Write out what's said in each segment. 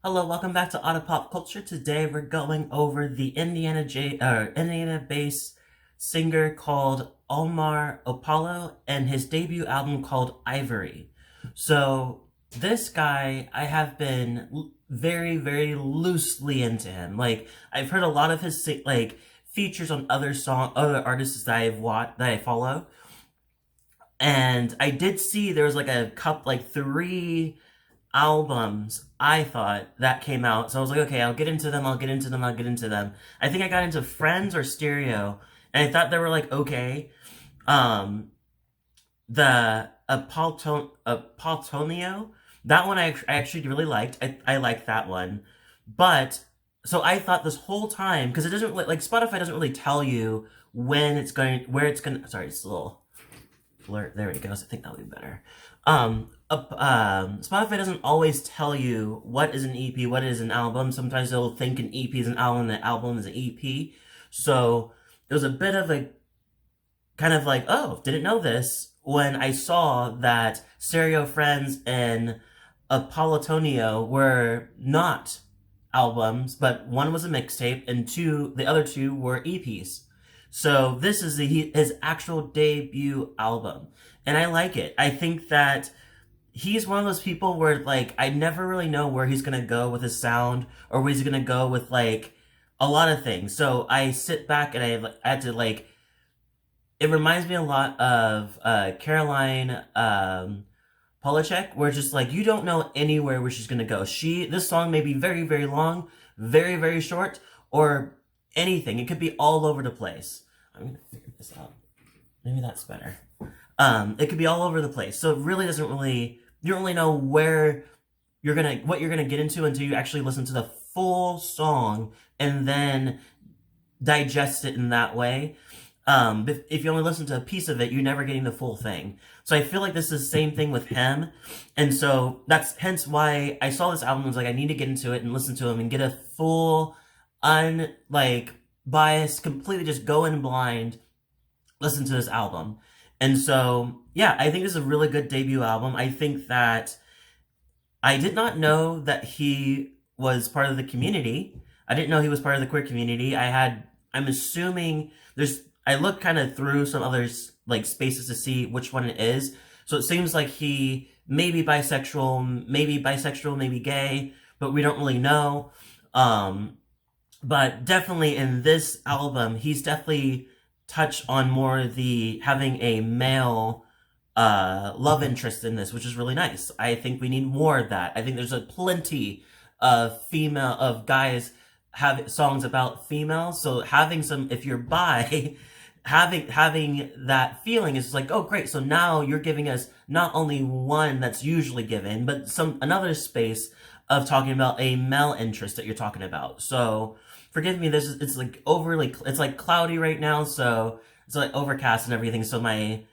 Hello, welcome back to Auto Pop Culture. Today we're going over the Indiana-based singer called Omar Opalo and his debut album called Ivory. So this guy, I have been very, very loosely into him. Like I've heard a lot of his features on other artists that I follow, and I did see there was like a three albums I thought that came out. So I was like, okay, I'll get into them, I'll get into them, I'll get into them. I think I got into Friends or Stereo, and I thought they were like okay. Um the Apoltonio, that one I actually really liked. I liked that one. But so I thought this whole time, because it doesn't really, like Spotify doesn't really tell you where it's going. Sorry, it's a little blur. There it goes. I think that'll be better. Spotify doesn't always tell you what is an EP, what is an album. Sometimes they'll think an EP is an album, and the album is an EP. So it was a bit of a kind of like, oh, didn't know this, when I saw that Stereo, Friends, and Apollotonio were not albums, but one was a mixtape, and the other two were EPs. So this is his actual debut album, and I like it. I think that he's one of those people where like I never really know where he's gonna go with his sound, or where he's gonna go with like a lot of things. So I sit back and I had to like. It reminds me a lot of Caroline Polachek, where just like you don't know anywhere where she's gonna go. This song may be very, very long, very, very short, or anything. It could be all over the place. I'm gonna figure this out. Maybe that's better. It could be all over the place. So it really doesn't really, you don't really know what you're gonna get into until you actually listen to the full song and then digest it in that way. If you only listen to a piece of it, you're never getting the full thing. So I feel like this is the same thing with him. And so that's hence why I saw this album and was like, I need to get into it and listen to him and get a full, biased, completely just go in blind, listen to this album. And so, yeah, I think this is a really good debut album. I think that I did not know that he was part of the community. I didn't know he was part of the queer community. I'm assuming I looked kind of through some other like spaces to see which one it is. So it seems like he may be bisexual, maybe gay, but we don't really know. But definitely in this album, he's definitely touched on more the having a male love interest in this, which is really nice. I think we need more of that. I think there's a plenty of guys have songs about females. So having some, if you're bi, having that feeling is like, oh great, so now you're giving us not only one that's usually given, but another space of talking about a male interest that you're talking about. So forgive me, it's like it's like cloudy right now, so it's like overcast and everything, so the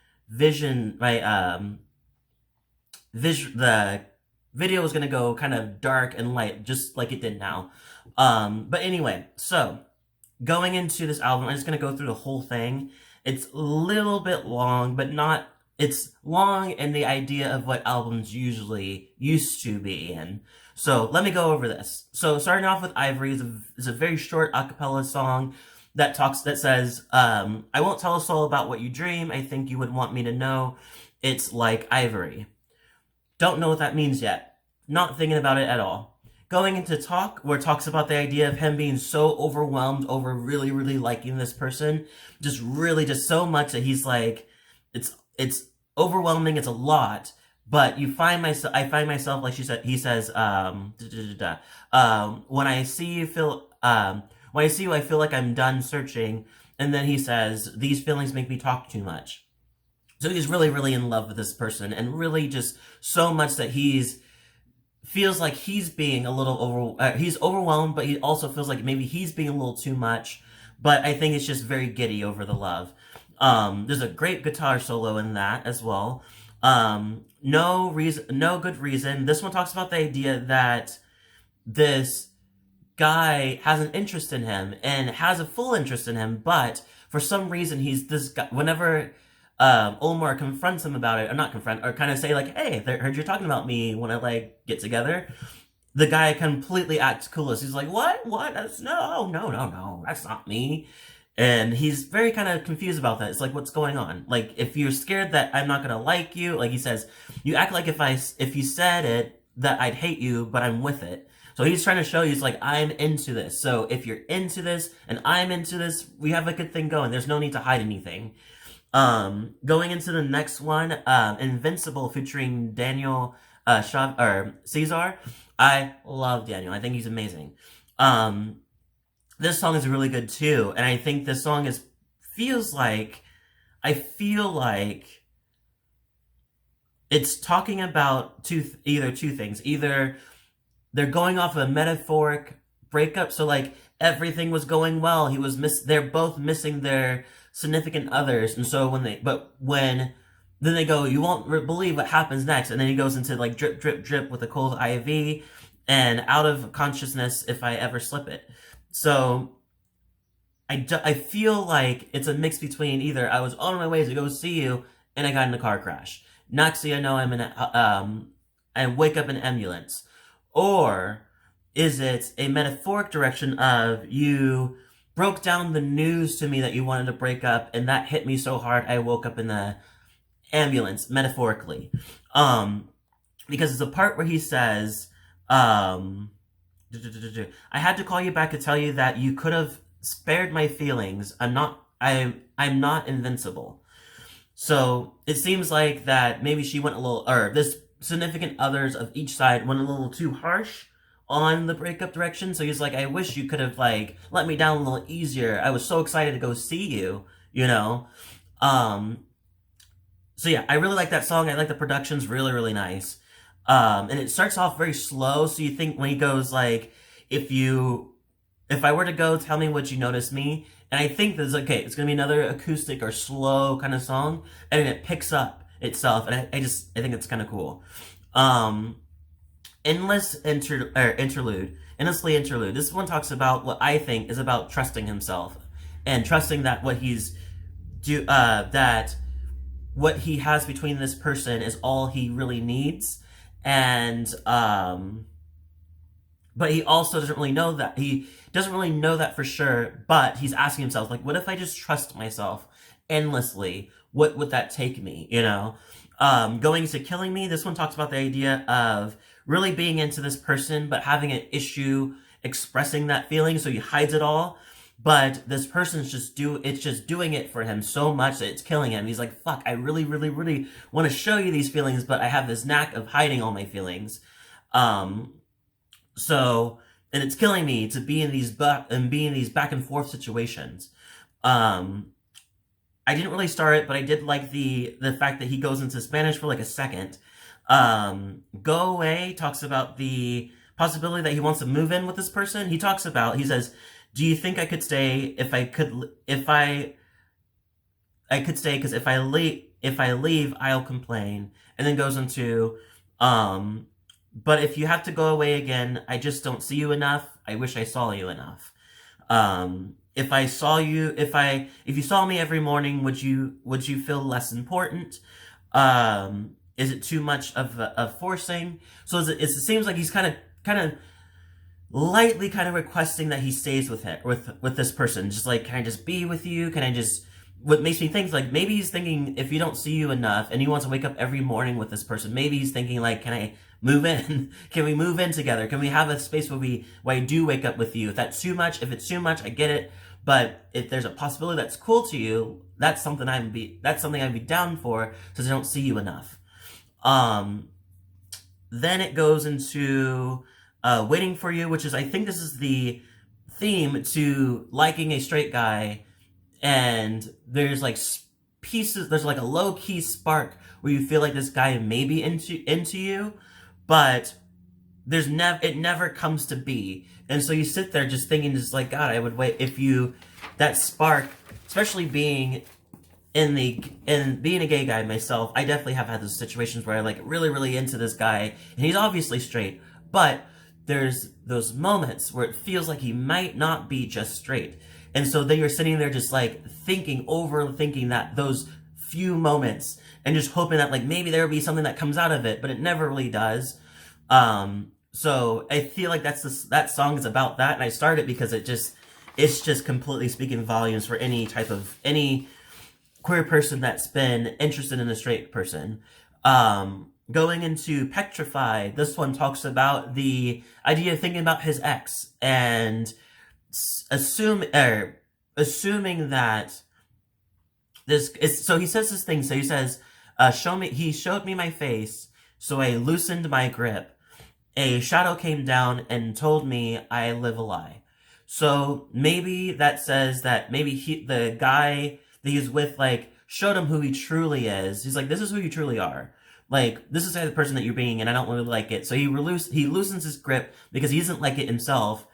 video is gonna go kind of dark and light, just like it did now. But anyway, so going into this album, I'm just going to go through the whole thing. It's a little bit long, but it's long in the idea of what albums usually used to be. And so let me go over this. So starting off with Ivory is a very short a cappella song that says, I won't tell a soul about what you dream. I think you would want me to know. It's like Ivory. Don't know what that means yet. Not thinking about it at all. Going into Talk, where it talks about the idea of him being so overwhelmed over really, really liking this person. Just so much that he's like, it's overwhelming, it's a lot. But I find myself, like he says, when I see you, I feel like I'm done searching. And then he says, these feelings make me talk too much. So he's really, really in love with this person, and really just so much that feels like he's being a little he's overwhelmed, but he also feels like maybe he's being a little too much. But I think it's just very giddy over the love. There's a great guitar solo in that as well. No good reason. This one talks about the idea that this guy has an interest in him and has a full interest in him, but for some reason he's this guy. Whenever Omar confronts him about it, or not confront, or kind of say like, hey, I heard you're talking about me when I like get together. the guy completely acts clueless. He's like, what? That's no, that's not me. And he's very kind of confused about that. It's like, what's going on? Like, if you're scared that I'm not gonna like you, like he says, you act like if you said it that I'd hate you, but I'm with it. So he's trying to show you, he's like, I'm into this. So if you're into this and I'm into this, we have a good thing going. There's no need to hide anything. Going into the next one, Invincible featuring Daniel or Caesar. I love Daniel. I think he's amazing. This song is really good too, and I think this song I feel like it's talking about either two things. Either they're going off a metaphoric breakup, so like everything was going well, they're both missing their significant others, and so when then they go, you won't believe what happens next, and then he goes into like drip drip drip with a cold IV and out of consciousness if I ever slip it. So I feel like it's a mix between either I was on my way to go see you and I got in a car crash. Next thing I know, I wake up in an ambulance. Or is it a metaphoric direction of you broke down the news to me that you wanted to break up and that hit me so hard I woke up in the ambulance, metaphorically. Because it's a part where he says, I had to call you back to tell you that you could have spared my feelings. I'm not invincible. So it seems like that maybe she went a little, or this significant others of each side went a little too harsh on the breakup direction. So he's like, I wish you could have like let me down a little easier. I was so excited to go see you, you know? So yeah, I really like that song. I like the production's really, really nice. And it starts off very slow. So you think when he goes like, if I were to go, tell me would you notice me? And I think there's okay, it's gonna be another acoustic or slow kind of song, and then it picks up itself, and I think it's kind of cool. Endlessly interlude. This one talks about what I think is about trusting himself and trusting that that what he has between this person is all he really needs, and but he also doesn't really know that. He doesn't really know that for sure, but he's asking himself, like, what if I just trust myself endlessly? What would that take me, you know? Going to killing me, this one talks about the idea of really being into this person, but having an issue expressing that feeling, so he hides it all. But this person's just doing it for him so much that it's killing him. He's like, fuck, I really, really, really want to show you these feelings, but I have this knack of hiding all my feelings. So, and it's killing me to be in these back and forth situations. I didn't really start it, but I did like the fact that he goes into Spanish for like a second. Go Away talks about the possibility that he wants to move in with this person. He says, do you think I could stay if I could stay, because if I leave, I'll complain. And then goes into, but if you have to go away again, I just don't see you enough. I wish I saw you enough. If you saw me every morning, would you feel less important? Is it too much of forcing? So it seems like he's kind of lightly kind of requesting that he stays with this person. Just like, can I just be with you? What makes me think, like, maybe he's thinking, if you don't see you enough and he wants to wake up every morning with this person, maybe he's thinking, like, can I move in? Can we move in together? Can we have a space where I do wake up with you? If it's too much, I get it. But if there's a possibility that's cool to you, that's something I'd be down for, since I don't see you enough. Then it goes into Waiting for You, which is, I think this is the theme to liking a straight guy, and there's like there's like a low-key spark where you feel like this guy may be into you, but it never comes to be. And so you sit there just thinking, just like, God, I would wait that spark, especially being being a gay guy myself, I definitely have had those situations where I like really, really into this guy, and he's obviously straight, but there's those moments where it feels like he might not be just straight. And so then you're sitting there just like overthinking that those few moments, and just hoping that like maybe there will be something that comes out of it, but it never really does. So I feel like that song is about that, and I started because it's just completely speaking volumes for any queer person that's been interested in a straight person. Going into Petrified, this one talks about the idea of thinking about his ex and assuming that this is, so he says this thing. So he says, he showed me my face, so I loosened my grip. A shadow came down and told me I live a lie. So maybe that says that maybe the guy that he's with, like, showed him who he truly is. He's like, this is who you truly are. Like, this is the person that you're being, and I don't really like it. So he loosens his grip because he doesn't like it himself.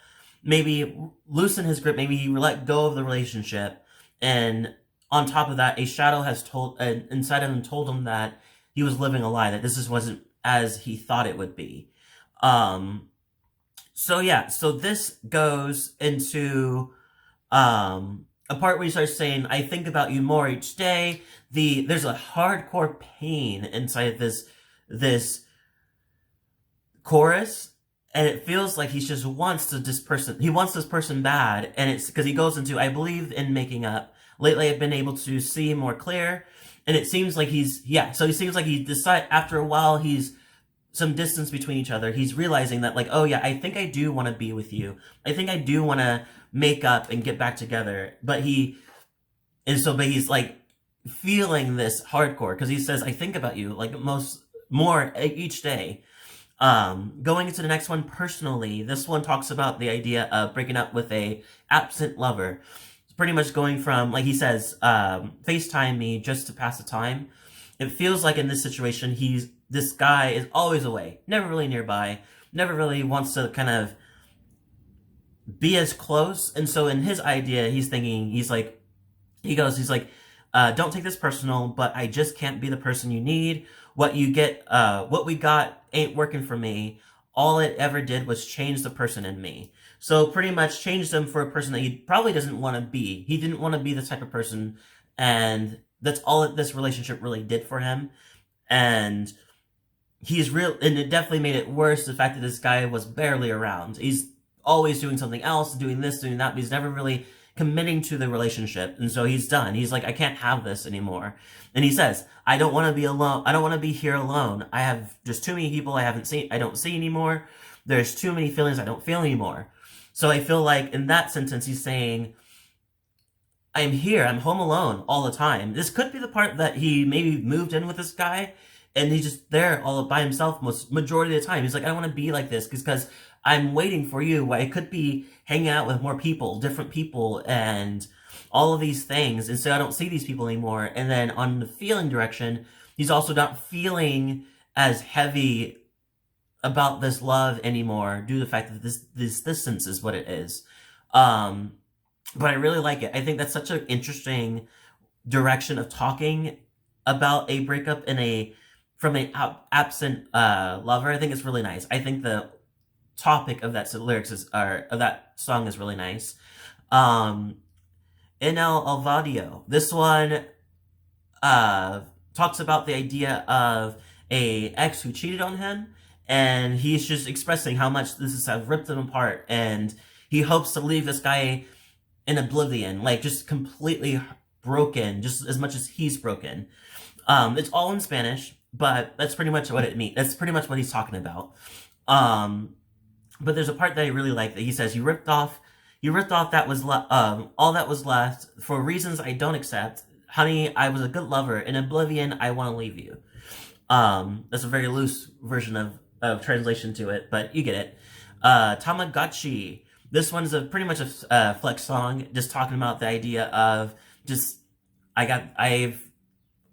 Maybe loosen his grip. Maybe he let go of the relationship. And on top of that, a shadow has told inside of him told him that he was living a lie, that this just wasn't as he thought it would be. So yeah, so this goes into a part where he starts saying, I think about you more each day. There's a hardcore pain inside this chorus, and it feels like he just wants this person bad, and it's because he goes into, I believe in making up. Lately I've been able to see more clear, and it seems like he seems like he decide after a while, he's some distance between each other. He's realizing that, like, oh yeah, I think I do want to be with you. I think I do want to make up and get back together. But but he's like feeling this hardcore because he says, I think about you like more each day. Going into the next one, personally, this one talks about the idea of breaking up with a absent lover. It's pretty much going from, like he says, FaceTime me just to pass the time. It feels like in this situation, this guy is always away, never really nearby, never really wants to kind of be as close. And so in his idea, he's thinking, he's like, don't take this personal, but I just can't be the person you need. What we got ain't working for me. All it ever did was change the person in me. So pretty much changed him for a person that he probably doesn't want to be. He didn't want to be this type of person, and that's all that this relationship really did for him. And and it definitely made it worse, the fact that this guy was barely around. He's always doing something else, doing this, doing that, but he's never really committing to the relationship. And so he's done. He's like, I can't have this anymore. And he says, I don't want to be alone. I don't want to be here alone. I have just too many people I don't see anymore. There's too many feelings I don't feel anymore. So I feel like in that sentence, he's saying, I'm here. I'm home alone all the time. This could be the part that he maybe moved in with this guy and he's just there all by himself majority of the time. He's like, I don't want to be like this because I'm waiting for you. I could be hanging out with more people, different people, and all of these things. And so I don't see these people anymore. And then on the feeling direction, he's also not feeling as heavy about this love anymore due to the fact that this distance is what it is. But I really like it. I think that's such an interesting direction of talking about a breakup from an absent lover. I think it's really nice. I think the topic of that of that song is really nice. In El Olvido, this one talks about the idea of a ex who cheated on him, and he's just expressing how much this has ripped him apart, and he hopes to leave this guy in oblivion, like just completely broken, just as much as he's broken. It's all in Spanish, but that's pretty much what it means. That's pretty much what he's talking about. But there's a part that I really like that he says, you ripped off that was all that was left for reasons I don't accept. Honey, I was a good lover. In oblivion, I want to leave you. That's a very loose version of translation to it, but you get it. Tamagotchi. This one is pretty much a flex song, just talking about the idea of just, I've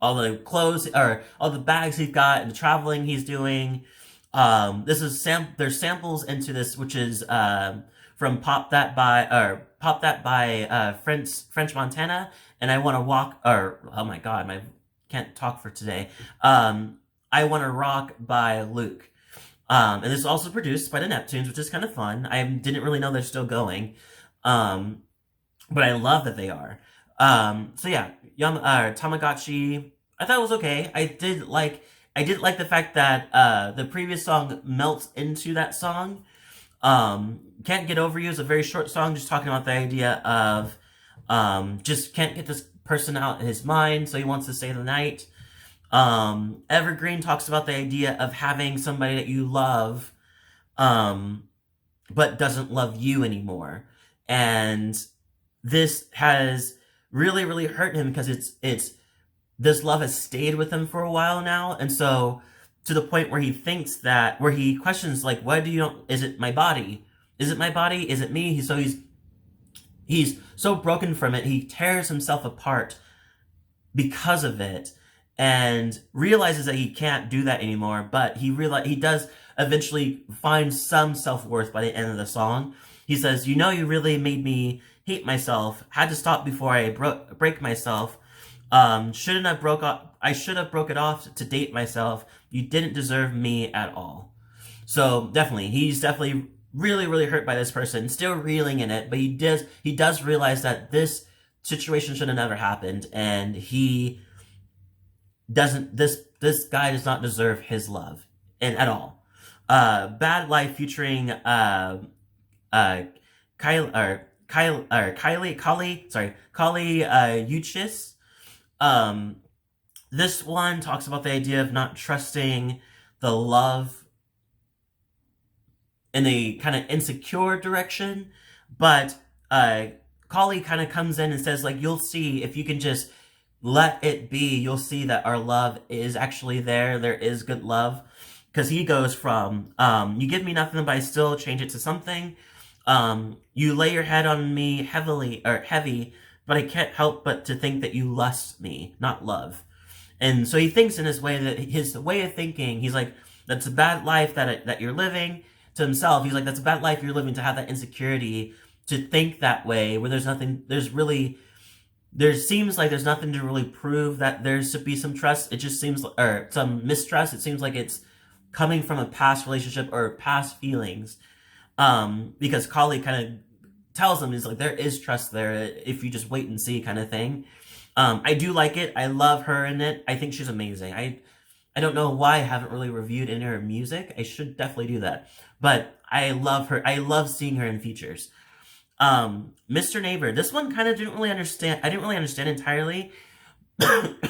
all the clothes, or all the bags he's got, and the traveling he's doing. There's samples into this, which is, from Pop That by French Montana, and I Want to Walk, or, oh my god, I can't talk for today. I Want to Rock by Luke. And this is also produced by the Neptunes, which is kind of fun. I didn't really know they're still going. But I love that they are. So yeah, Tamagotchi, I thought it was okay. I did like I did like the fact that the previous song melts into that song. Can't Get Over You is a very short song, just talking about the idea of just can't get this person out of his mind, so he wants to stay the night. Evergreen talks about the idea of having somebody that you love, but doesn't love you anymore. And this has really, really hurt him because it's this love has stayed with him for a while now. And so to the point where he thinks that, where he questions, like, why do you don't, is it my body? Is it my body? Is it me? He's so broken from it. He tears himself apart because of it and realizes that he can't do that anymore. But he does eventually find some self-worth by the end of the song. He says, you know, you really made me hate myself. Had to stop before I break myself. I should have broke it off to date myself. You didn't deserve me at all. So definitely, he's definitely really, really hurt by this person, still reeling in it, but he does realize that this situation should have never happened, and he doesn't, this guy does not deserve his love, and at all. Bad Life featuring Kali Uchis. This one talks about the idea of not trusting the love in a kind of insecure direction, but Kali kind of comes in and says, like, you'll see if you can just let it be, you'll see that our love is actually there. There is good love. Because he goes from, you give me nothing, but I still change it to something. You lay your head on me heavy, but I can't help but to think that you lust me, not love. And so he thinks in his way that his way of thinking, he's like, that's a bad life that you're living. To himself, he's like, that's a bad life you're living, to have that insecurity, to think that way, where there seems like there's nothing to really prove that there should be some trust. It just seems, or some mistrust. It seems like it's coming from a past relationship or past feelings. Because Kali kind of tells him, he's like, there is trust there if you just wait and see, kind of thing. I do like it. I love her in it. I think she's amazing. I don't know why I haven't really reviewed any of her music. I should definitely do that. But I love her. I love seeing her in features. Mr. Neighbor. This one kind of didn't really understand. I didn't really understand entirely.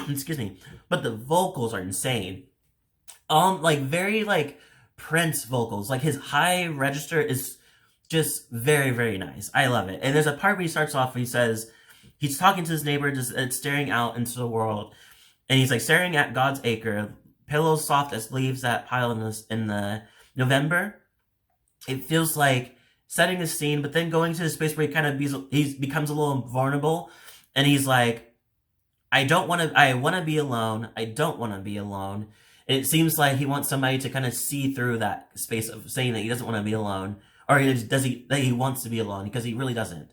Excuse me. But the vocals are insane. Like very like Prince vocals. Like his high register is just very, very nice. I love it. And there's a part where he starts off, he says, he's talking to his neighbor, just staring out into the world. And he's like staring at God's acre, pillows soft as leaves that pile in the November. It feels like setting the scene, but then going to the space where he becomes a little vulnerable, and he's like, I want to be alone. I don't want to be alone. And it seems like he wants somebody to kind of see through that space of saying that he doesn't want to be alone, or that he wants to be alone, because he really doesn't.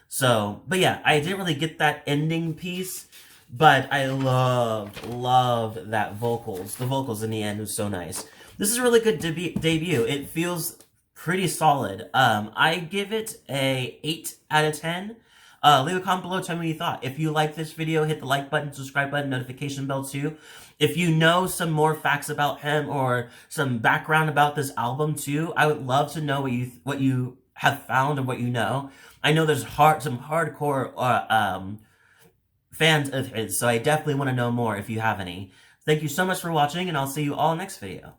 So, but yeah, I didn't really get that ending piece, but I loved that vocals. The vocals in the end was so nice. This is a really good debut. It feels pretty solid. I give it a 8 out of 10. Leave a comment below, tell me what you thought. If you like this video, hit the like button, subscribe button, notification bell too. If you know some more facts about him or some background about this album too, I would love to know what you have found and what you know. I know there's some hardcore fans of his, so I definitely want to know more if you have any. Thank you so much for watching, and I'll see you all next video.